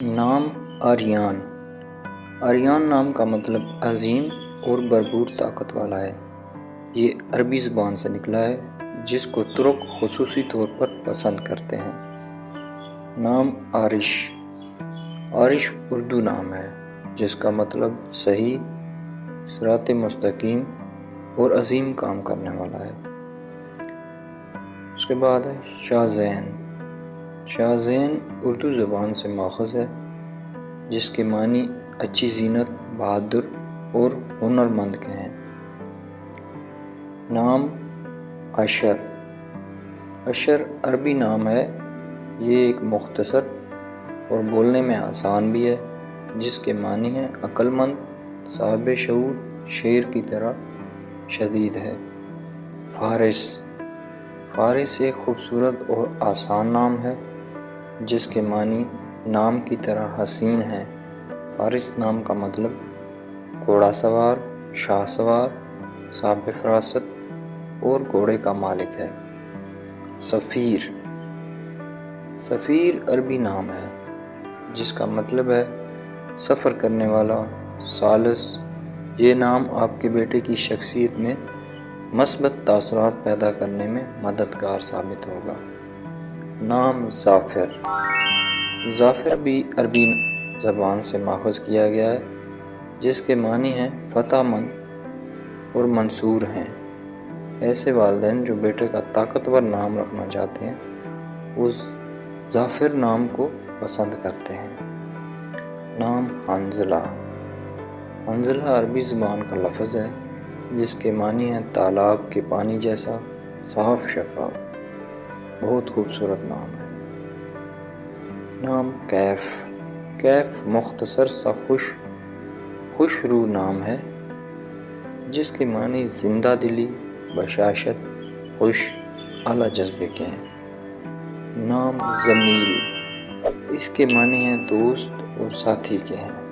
نام آریان۔ آریان نام کا مطلب عظیم اور بھرپور طاقت والا ہے۔ یہ عربی زبان سے نکلا ہے جس کو ترک خصوصی طور پر پسند کرتے ہیں۔ نام عارش۔ عارش اردو نام ہے جس کا مطلب صحیح، صراط مستقیم اور عظیم کام کرنے والا ہے۔ اس کے بعد ہے شاہ زین۔ شاہ زین اردو زبان سے ماخوذ ہے جس کے معنی اچھی زینت، بہادر اور ہنرمند کے ہیں۔ نام عشر۔ عشر عربی نام ہے، یہ ایک مختصر اور بولنے میں آسان بھی ہے جس کے معنی ہیں عقل مند، صاحب شعور، شیر کی طرح شدید ہے۔ فارس۔ فارس ایک خوبصورت اور آسان نام ہے جس کے معنی نام کی طرح حسین ہے۔ فارس نام کا مطلب گھوڑا سوار، شاہ سوار، صاحب فراست اور گھوڑے کا مالک ہے۔ سفیر۔ سفیر عربی نام ہے جس کا مطلب ہے سفر کرنے والا، ثالث۔ یہ نام آپ کے بیٹے کی شخصیت میں مثبت تاثرات پیدا کرنے میں مددگار ثابت ہوگا۔ نام ظافر۔ ظافر بھی عربی زبان سے ماخوذ کیا گیا ہے جس کے معنی ہیں فتح مند اور منصور ہیں۔ ایسے والدین جو بیٹے کا طاقتور نام رکھنا چاہتے ہیں اس ظافر نام کو پسند کرتے ہیں۔ نام حنظلہ۔ حنظلہ عربی زبان کا لفظ ہے جس کے معنی ہیں تالاب کے پانی جیسا صاف شفاف۔ بہت خوبصورت نام ہے۔ نام کیف۔ کیف مختصر سا خوش روح نام ہے جس کے معنی زندہ دلی، بشاشت، خوش، اعلیٰ جذبے کے ہیں۔ نام زمیل۔ اس کے معنی ہیں دوست اور ساتھی کے ہیں۔